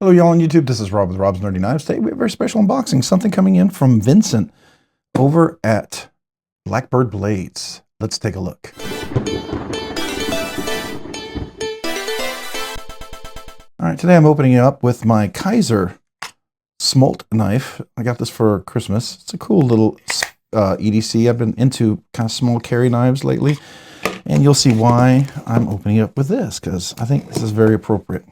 Hello, y'all on YouTube. This is Rob with Rob's Nerdy Knives. Today we have a very special unboxing. Something coming in from Vincent over at Bird Blades. Let's take a look. All right, today I'm opening it up with my Kaiser smolt knife. I got this for Christmas. It's a cool little EDC. I've been into kind of small carry knives lately, and you'll see why I'm opening it up with this, because I think this is very appropriate.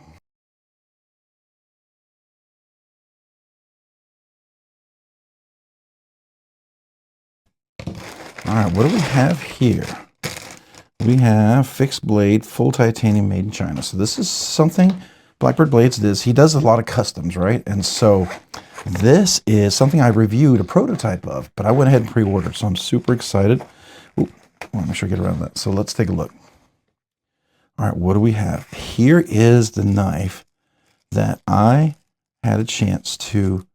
All right, what do we have here? We have fixed blade, full titanium, made in China. So this is something Bird Blades does. He does a lot of customs, right? And so this is something I reviewed a prototype of, but I went ahead and pre-ordered. So I'm super excited. Ooh, I want to make sure I get around that. So let's take a look. All right, what do we have? Here is the knife that I had a chance to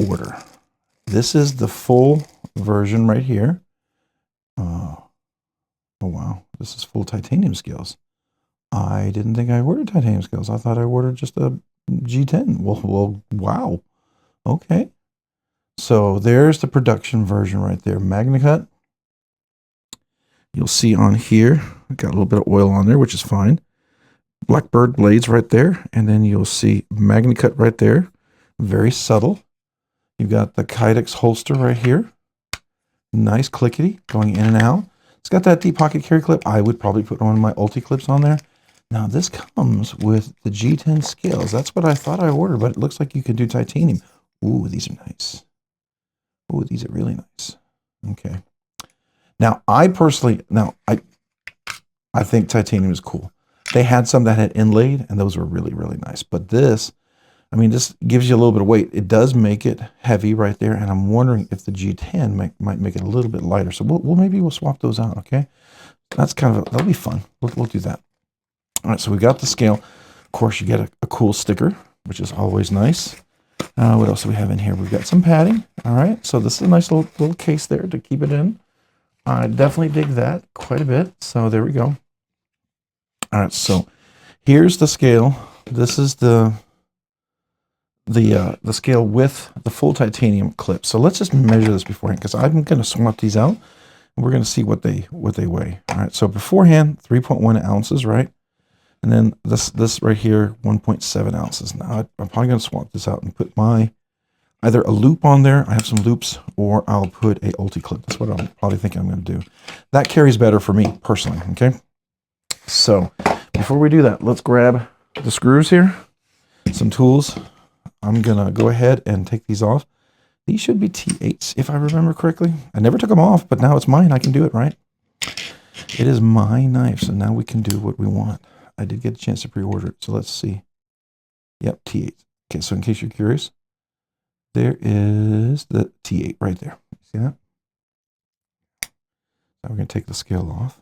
order. This is the full version right here. Oh wow, this is full titanium scales. I didn't think I ordered titanium scales. I thought I ordered just a G10. Well, wow. Okay. So there's the production version right there. Magnacut. You'll see on here, I got a little bit of oil on there, which is fine. Bird Blades right there. And then you'll see Magnacut right there. Very subtle. You've got the Kydex holster right here. Nice clickety going in and out. It's got that deep pocket carry clip. I would probably put one of my Ulti clips on there. Now this comes with the G10 scales. That's what I thought I ordered, but it looks like you can do titanium. Ooh, these are nice. Ooh, these are really nice. Okay. Now I personally, I think titanium is cool. They had some that had inlaid, and those were really, really nice. But this, I mean, this gives you a little bit of weight. It does make it heavy right there, and I'm wondering if the G10 might make it a little bit lighter. So maybe we'll swap those out, okay? That's that'll be fun. We'll do that. All right, so we got the scale. Of course, you get a cool sticker, which is always nice. What else do we have in here? We've got some padding. All right, so this is a nice little case there to keep it in. I definitely dig that quite a bit. So there we go. All right, so here's the scale. This is the scale with the full titanium clip. So let's just measure this beforehand, because I'm going to swap these out, and we're going to see what they weigh. All right, so beforehand, 3.1 ounces, right? And then this right here, 1.7 ounces. Now I'm probably going to swap this out and put either a loop on there. I have some loops, or I'll put a Ulti clip. That's what I'm probably thinking I'm going to do. That carries better for me personally. Okay. So before we do that, let's grab the screws here, some tools. I'm going to go ahead and take these off. These should be T8s, if I remember correctly. I never took them off, but now it's mine. I can do it, right? It is my knife, so now we can do what we want. I did get a chance to pre-order it, so let's see. Yep, T8. Okay, so in case you're curious, there is the T8 right there. See that? Now we're going to take the scale off.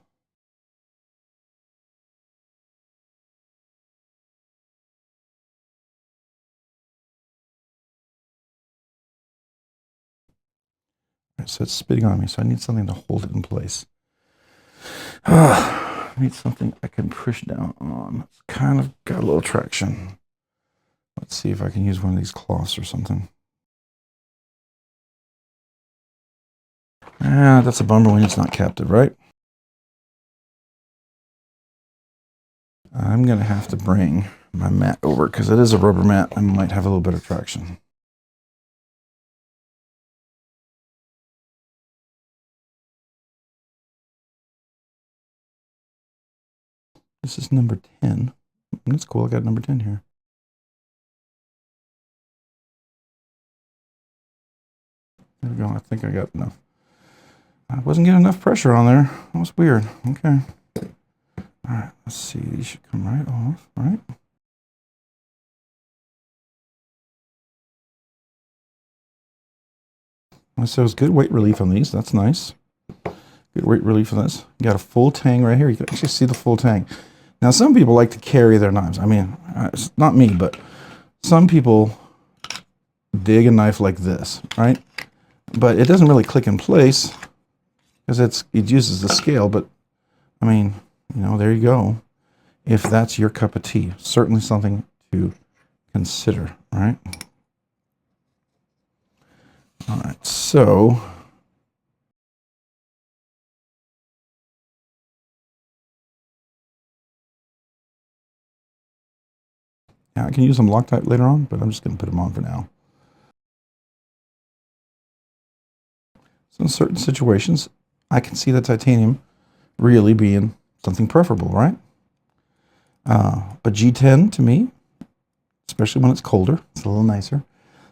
So it's spitting on me, so I need something to hold it in place. I need something I can push down on. It's kind of got a little traction. Let's see if I can use one of these cloths or something. That's a bummer when it's not captive, right? I'm going to have to bring my mat over, because it is a rubber mat. I might have a little bit of traction. This is number 10. That's cool. I got number 10 here. There we go. I think I got enough. I wasn't getting enough pressure on there. That was weird. Okay. All right. Let's see. These should come right off, right? So it's good weight relief on these. That's nice. Good weight relief on this. You got a full tang right here. You can actually see the full tang. Now, some people like to carry their knives. I mean, it's not me, but some people dig a knife like this, right? But it doesn't really click in place because it uses the scale. But I mean, there you go. If that's your cup of tea, certainly something to consider, right? All right, so yeah, I can use them Loctite later on, but I'm just going to put them on for now. So in certain situations, I can see the titanium really being something preferable, right? But G10 to me, especially when it's colder, it's a little nicer,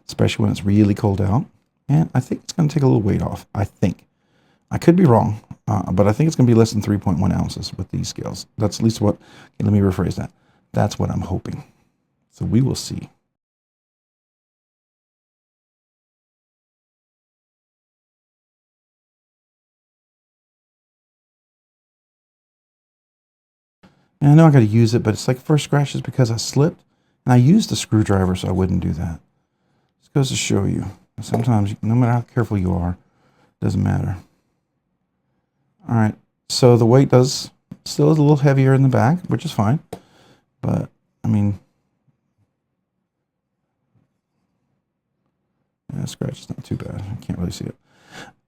especially when it's really cold out. And I think it's going to take a little weight off. I think. I could be wrong, but I think it's going to be less than 3.1 ounces with these scales. That's at least what, okay, let me rephrase that. That's what I'm hoping. So we will see. And I know I got to use it, but it's like first scratches because I slipped. And I used a screwdriver, so I wouldn't do that. This goes to show you. Sometimes, no matter how careful you are, it doesn't matter. All right, so the weight does still is a little heavier in the back, which is fine. But, I mean, yeah, scratch is not too bad. I can't really see it.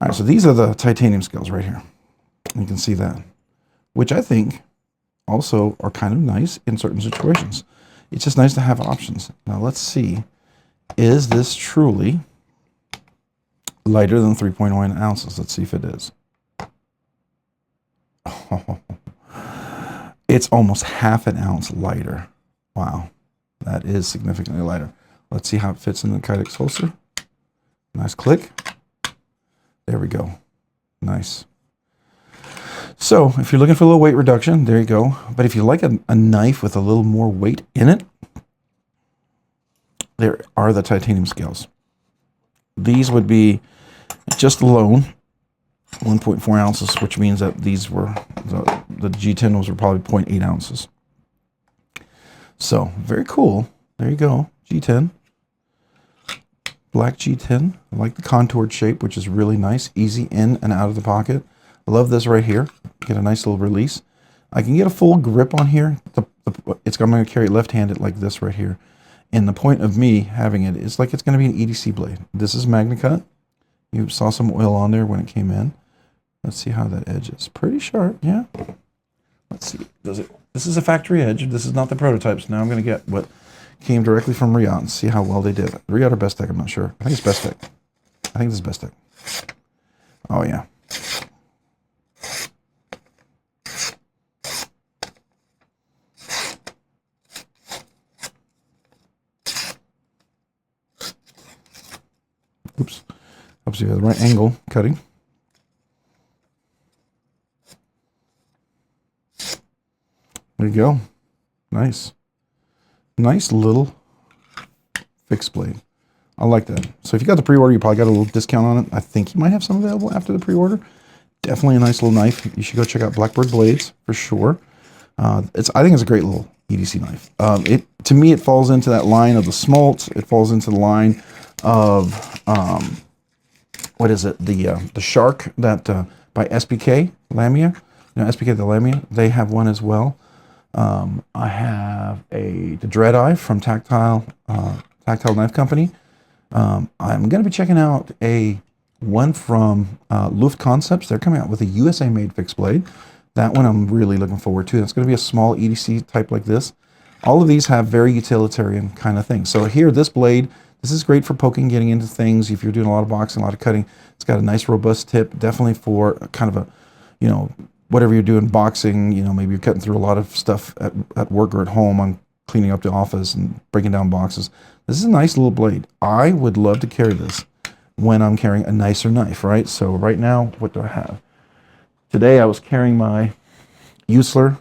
All right, so these are the titanium scales right here. You can see that, which I think also are kind of nice in certain situations. It's just nice to have options. Now let's see, is this truly lighter than 3.1 ounces? Let's see if it is. Oh, it's almost half an ounce lighter. Wow, that is significantly lighter. Let's see how it fits in the Kydex holster. Nice click. There we go. Nice. So if you're looking for a little weight reduction, there you go. But if you like a knife with a little more weight in it, there are the titanium scales. These would be just alone 1.4 ounces, which means that these were, the G10s were probably 0.8 ounces. So very cool. There you go. G10. Black G10. I like the contoured shape, which is really nice. Easy in and out of the pocket. I love this right here. Get a nice little release. I can get a full grip on here. I'm going to carry it left-handed like this right here. And the point of me having it is like it's going to be an EDC blade. This is Magnacut. You saw some oil on there when it came in. Let's see how that edge is. Pretty sharp, yeah. Let's see. Does it? This is a factory edge. This is not the prototypes. Now I'm going to get what came directly from Riyadh and see how well they did. Riyadh or Bestech, I'm not sure. I think it's Bestech. I think this is Bestech. Oh, yeah. Oops. Helps you have the right angle cutting. There you go. Nice. Nice little fixed blade. I like that. So if you got the pre-order, you probably got a little discount on it. I think you might have some available after the pre-order. Definitely a nice little knife. You should go check out Blackbird Blades for sure. I think it's a great little EDC knife. To me, it falls into that line of the Smalt. It falls into the line of what is it? The Shark that by SPK Lamia. You know, SPK the Lamia. They have one as well. I have the Dread Eye from Tactile Knife Company. I'm going to be checking out one from Luft Concepts. They're coming out with a USA-made fixed blade. That one I'm really looking forward to. It's going to be a small EDC type like this. All of these have very utilitarian kind of things. So here, this blade, this is great for poking, getting into things. If you're doing a lot of boxing, a lot of cutting, it's got a nice robust tip. Definitely for kind of a, you know, whatever you're doing, boxing, you know, maybe you're cutting through a lot of stuff at work or at home on cleaning up the office and breaking down boxes. This is a nice little blade. I would love to carry this when I'm carrying a nicer knife, right? So right now, what do I have? Today I was carrying my Usler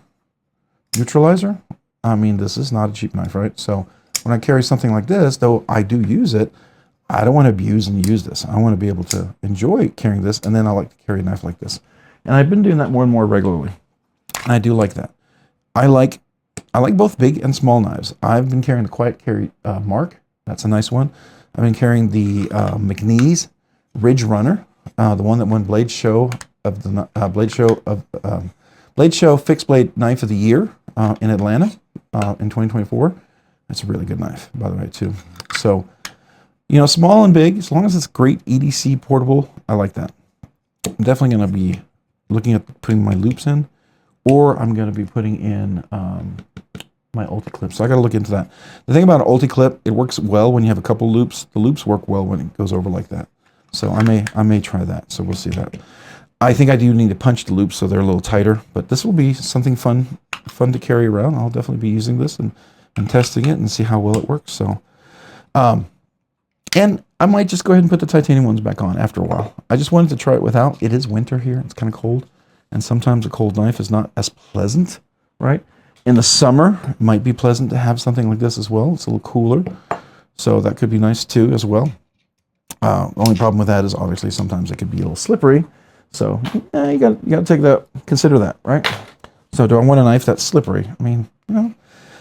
neutralizer. I mean, this is not a cheap knife, right? So when I carry something like this, though I do use it, I don't want to abuse and use this. I want to be able to enjoy carrying this, and then I like to carry a knife like this. And I've been doing that more and more regularly. And I do like that. I like both big and small knives. I've been carrying the Quiet Carry Mark. That's a nice one. I've been carrying the McNeese Ridge Runner, the one that won Blade Show Fixed Blade Knife of the Year in Atlanta in 2024. It's a really good knife, by the way, too. So, you know, small and big, as long as it's great EDC portable, I like that. I'm definitely going to be looking at putting my loops in, or I'm going to be putting in my ulti-clip. So I got to look into that. The thing about an ulti-clip, it works well when you have a couple loops. The loops work well when it goes over like that. So I may try that. So we'll see that. I think I do need to punch the loops so they're a little tighter, but this will be something fun to carry around. I'll definitely be using this and testing it and see how well it works. So, and I might just go ahead and put the titanium ones back on after a while. I just wanted to try it without. It is winter here. It's kind of cold. And sometimes a cold knife is not as pleasant, right? In the summer, it might be pleasant to have something like this as well. It's a little cooler. So that could be nice too as well. The only problem with that is obviously sometimes it could be a little slippery. So you got to take that, consider that, right? So do I want a knife that's slippery? I mean, you know,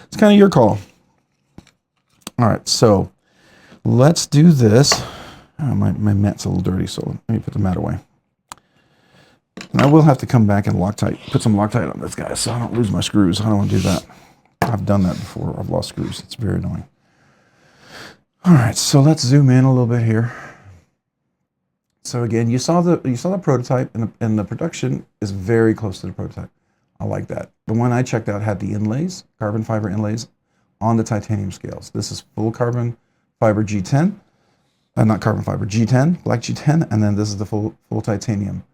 it's kind of your call. All right, so let's do this. My mat's a little dirty, so let me put the mat away. And I will have to come back and put some Loctite on this guy so I don't lose my screws. I don't want to do that. I've done that before. I've lost screws. It's very annoying. All right, so let's zoom in a little bit here. So again, you saw the prototype, and the production is very close to the prototype. I like that. The one I checked out had the inlays, carbon fiber inlays, on the titanium scales. This is full carbon fiber G10, not carbon fiber, G10, black G10, and then this is the full titanium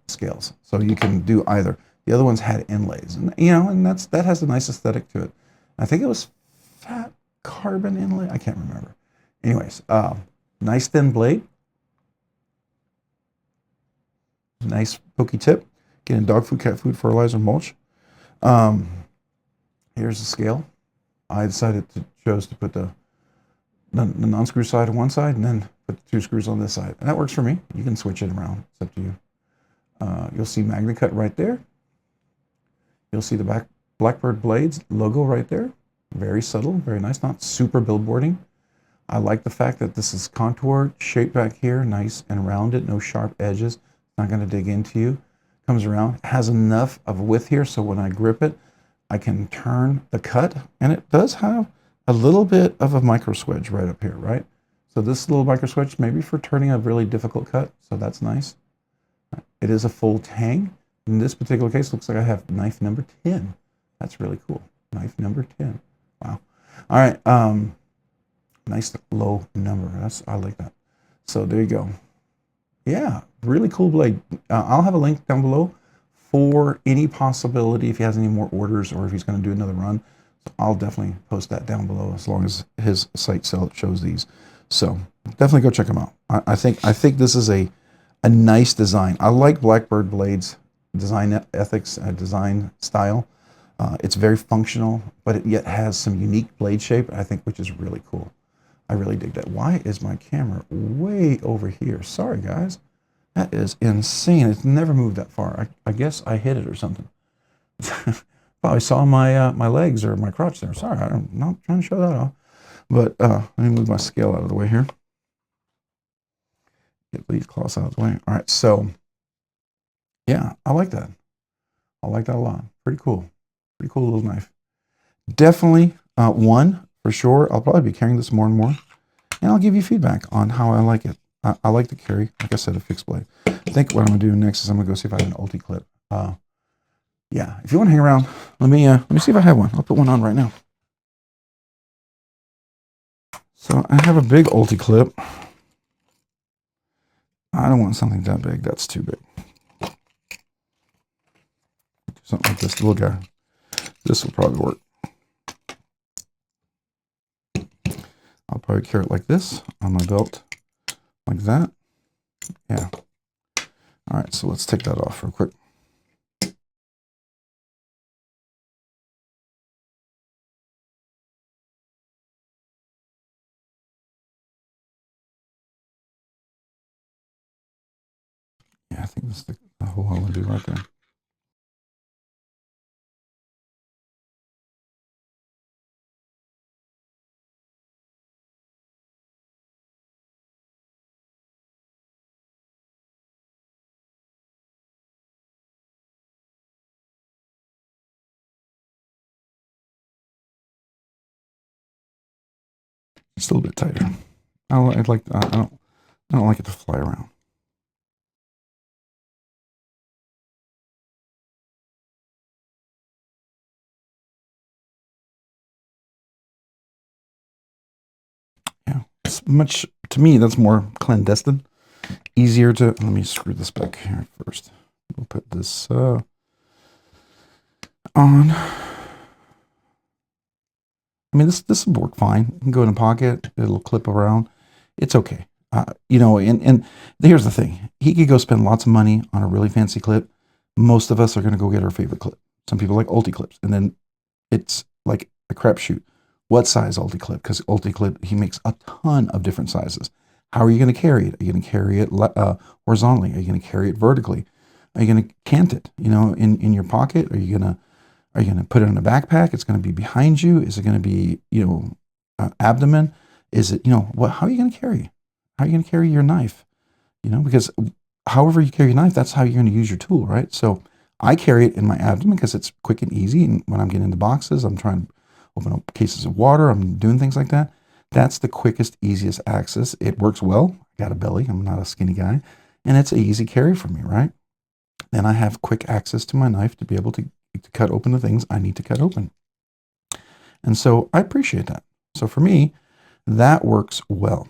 scales. So you can do either. The other ones had inlays, and you know, and that has a nice aesthetic to it. I think it was fat carbon inlay. I can't remember. Anyways, nice thin blade. Nice pokey tip. Getting dog food, cat food, fertilizer, mulch. Here's the scale. I decided to chose to put the non-screw side on one side and then put the 2 screws on this side. And that works for me. You can switch it around. It's up to you. You'll see Magnacut right there. You'll see the Blackbird Blades logo right there. Very subtle, very nice. Not super billboarding. I like the fact that this is contoured, shaped back here, nice and rounded, no sharp edges. Not going to dig into you. Comes around, has enough of width here so when I grip it, I can turn the cut, and it does have a little bit of a micro swedge right up here, right? So this little micro swedge maybe for turning a really difficult cut, so that's nice. It is a full tang. In this particular case, looks like I have knife number 10. That's really cool. Knife number 10. Wow. All right. Nice low number. I like that. So there you go. Yeah, really cool blade. I'll have a link down below for any possibility if he has any more orders or if he's going to do another run. So I'll definitely post that down below as long as his site shows these. So definitely go check him out. I think this is a nice design. I like Blackbird Blades design ethics, design style. It's very functional, but it yet has some unique blade shape, I think, which is really cool. I really dig that. Why is my camera way over here? Sorry, guys. That is insane. It's never moved that far. I guess I hit it or something. Probably saw my my legs or my crotch there. Sorry, I'm not trying to show that off. But let me move my scale out of the way here. Get these cloths out of the way. All right, so yeah, I like that. I like that a lot. Pretty cool. Pretty cool little knife. Definitely one for sure. I'll probably be carrying this more and more. And I'll give you feedback on how I like it. I like to carry, like I said, a fixed blade. I think what I'm going to do next is I'm going to go see if I have an ulti-clip. Yeah, if you want to hang around, let me see if I have one. I'll put one on right now. So I have a big ulti-clip. I don't want something that big. That's too big. Something like this little guy. This will probably work. I'll probably carry it like this on my belt, like that. Yeah. All right, so let's take that off real quick. Yeah, I think that's the whole I want to do right there. It's a little bit tighter. I don't like it to fly around. Yeah, it's much, to me, that's more clandestine. Easier to, let me screw this back here first. We'll put this on. I mean, this will work fine. You can go in a pocket. It'll clip around. It's okay. You know, and here's the thing. He could go spend lots of money on a really fancy clip. Most of us are going to go get our favorite clip. Some people like Ulti-clips. And then it's like a crapshoot. What size Ulti-clip? Because Ulti-clip, he makes a ton of different sizes. How are you going to carry it? Are you going to carry it horizontally? Are you going to carry it vertically? Are you going to cant it, you know, in your pocket? Are you going to put it in a backpack? It's going to be behind you. Is it going to be, you know, abdomen? Is it, you know, what? How are you going to carry? How are you going to carry your knife? You know, because however you carry your knife, that's how you're going to use your tool, right? So I carry it in my abdomen because it's quick and easy. And when I'm getting into boxes, I'm trying to open up cases of water. I'm doing things like that. That's the quickest, easiest access. It works well. I got a belly. I'm not a skinny guy. And it's an easy carry for me, right? Then I have quick access to my knife to be able to cut open the things I need to cut open. And so I appreciate that. So for me, that works well.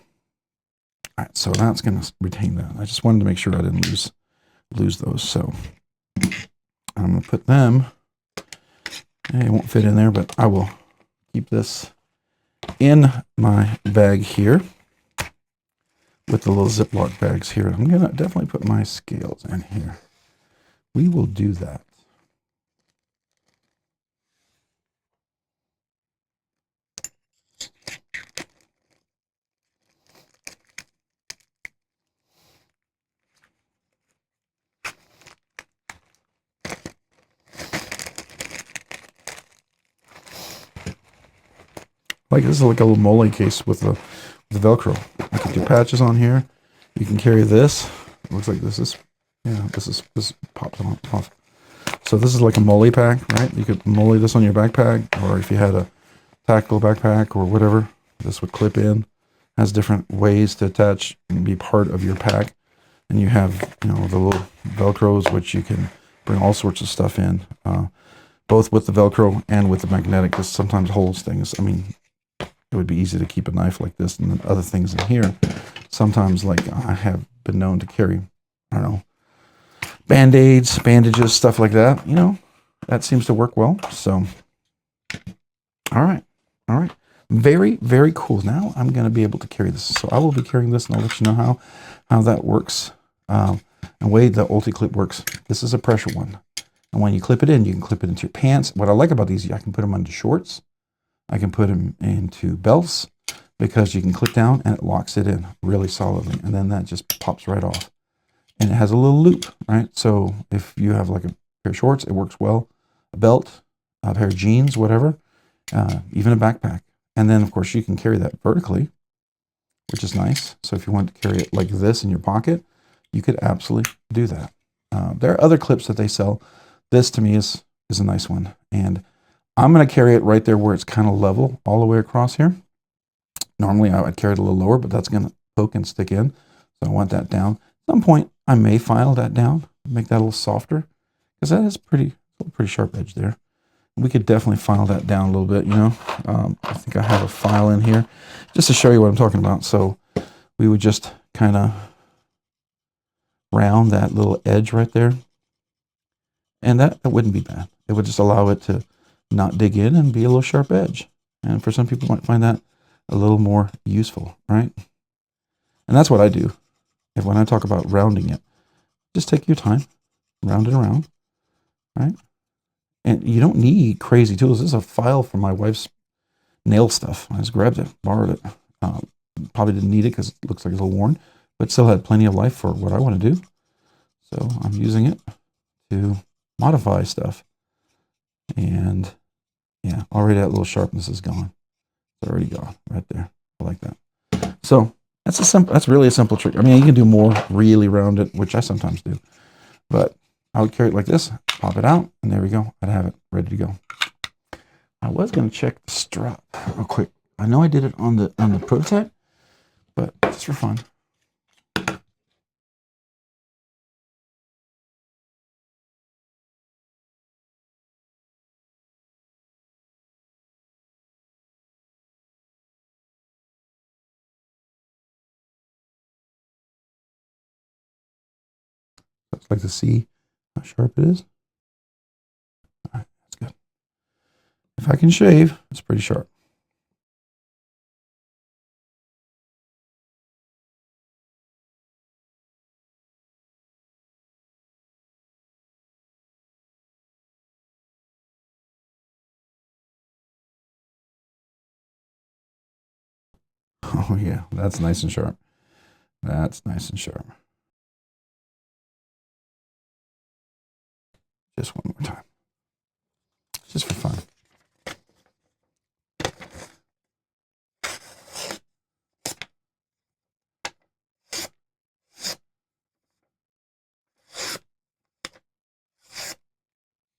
All right, so that's going to retain that. I just wanted to make sure I didn't lose those. So I'm going to put them, it won't fit in there, but I will keep this in my bag here with the little Ziploc bags here. I'm going to definitely put my scales in here. We will do that. Like this is like a little mole case with the Velcro. I can do patches on here. You can carry this. It looks like this is, yeah, this pops off. So this is like a mole pack, right? You could mole this on your backpack, or if you had a tactical backpack or whatever, this would clip in. Has different ways to attach and be part of your pack. And you have, you know, the little Velcros, which you can bring all sorts of stuff in, both with the Velcro and with the magnetic. This sometimes holds things. I mean, it would be easy to keep a knife like this and then other things in here. Sometimes, like, I have been known to carry, I don't know, Band-Aids, bandages, stuff like that. You know, that seems to work well. So, all right. Very, very cool. Now I'm going to be able to carry this. So I will be carrying this, and I'll let you know how that works. And the way the Ulti-clip works, this is a pressure one. And when you clip it in, you can clip it into your pants. What I like about these, I can put them under shorts. I can put them into belts because you can clip down and it locks it in really solidly. And then that just pops right off. And it has a little loop, right? So if you have like a pair of shorts, it works well. A belt, a pair of jeans, whatever, even a backpack. And then, of course, you can carry that vertically, which is nice. So if you want to carry it like this in your pocket, you could absolutely do that. There are other clips that they sell. This, to me, is a nice one. And I'm going to carry it right there where it's kind of level all the way across here. Normally, I would carry it a little lower, but that's going to poke and stick in. So I want that down. At some point, I may file that down, make that a little softer, because that is pretty sharp edge there. We could definitely file that down a little bit, you know. I think I have a file in here just to show you what I'm talking about. So we would just kind of round that little edge right there. And that wouldn't be bad. It would just allow it to not dig in and be a little sharp edge. And for some people might find that a little more useful, right? And that's what I do. When I talk about rounding it, just take your time, round it around, right? And you don't need crazy tools. This is a file for my wife's nail stuff. I just grabbed it, borrowed it. Probably didn't need it because it looks like it's a little worn, but still had plenty of life for what I want to do. So I'm using it to modify stuff. And yeah, already that little sharpness is gone. It's already gone right there. I like that. So that's really a simple trick. I mean, you can do more really round it, which I sometimes do. But I would carry it like this, pop it out, and there we go. I'd have it ready to go. I was going to check the strap real quick. I know I did it on the prototype, but just for fun. Looks like to see how sharp it is. All right, that's good. If I can shave, it's pretty sharp. Oh yeah, that's nice and sharp. That's nice and sharp. Just one more time. Just for fun.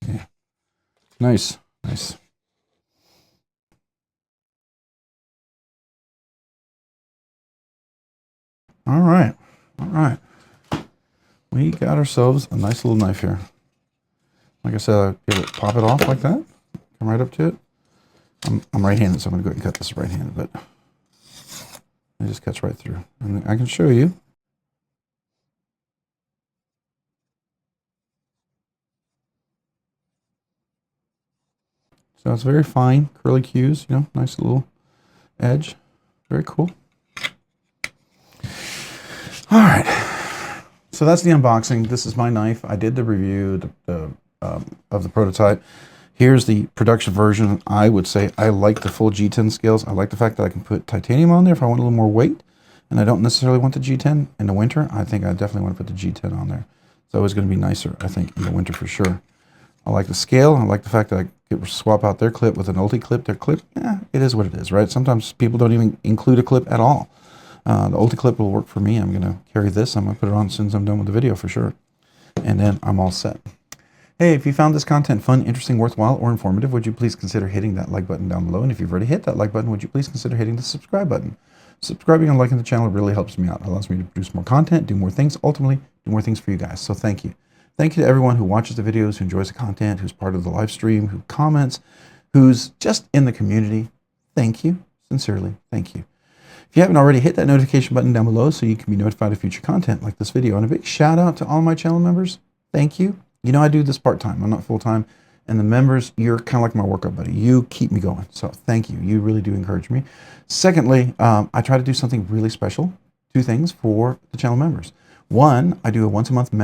Yeah. Nice. Nice. All right. All right. We got ourselves a nice little knife here. Like I said, pop it off like that. Come right up to it. I'm right-handed, so I'm going to go ahead and cut this right-handed, but it just cuts right through. And I can show you. So it's very fine, curly cues, you know, nice little edge. Very cool. All right. So that's the unboxing. This is my knife. I did the review of the prototype. Here's the production version. I would say I like the full G10 scales. I like the fact that I can put titanium on there if I want a little more weight, and I don't necessarily want the G10 in the winter. I think I definitely want to put the G10 on there. It's always going to be nicer, I think, in the winter for sure. I like the scale. I like the fact that I could swap out their clip with an ulti clip. Their clip, it is what it is, right? Sometimes people don't even include a clip at all. The ulti clip will work for me. I'm going to carry this. I'm going to put it on as soon as I'm done with the video for sure. And then I'm all set. Hey, if you found this content fun, interesting, worthwhile, or informative, would you please consider hitting that like button down below? And if you've already hit that like button, would you please consider hitting the subscribe button? Subscribing and liking the channel really helps me out. It allows me to produce more content, do more things, ultimately do more things for you guys. So thank you. Thank you to everyone who watches the videos, who enjoys the content, who's part of the live stream, who comments, who's just in the community. Thank you. Sincerely, thank you. If you haven't already, hit that notification button down below so you can be notified of future content like this video. And a big shout out to all my channel members. Thank you. You know, I do this part-time. I'm not full-time. And the members, you're kind of like my workout buddy. You keep me going. So thank you. You really do encourage me. Secondly, I try to do something really special. 2 things for the channel members. One, I do a once-a-month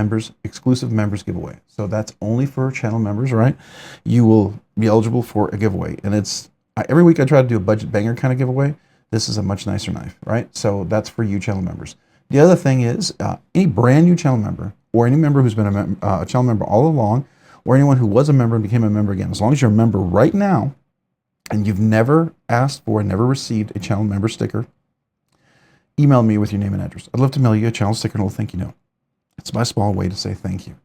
exclusive members giveaway. So that's only for channel members, right? You will be eligible for a giveaway. And it's every week I try to do a budget banger kind of giveaway. This is a much nicer knife, right? So that's for you channel members. The other thing is any brand new channel member or any member who's been a channel member all along, or anyone who was a member and became a member again, as long as you're a member right now and you've never asked for, never received a channel member sticker, email me with your name and address. I'd love to mail you a channel sticker and a little thank you note. It's my small way to say thank you.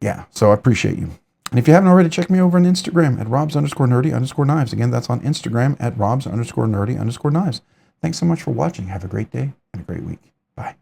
Yeah, so I appreciate you. And if you haven't already, check me over on Instagram at robs_nerdy_knives. Again, that's on Instagram at robs_nerdy_knives. Thanks so much for watching. Have a great day and a great week. Bye.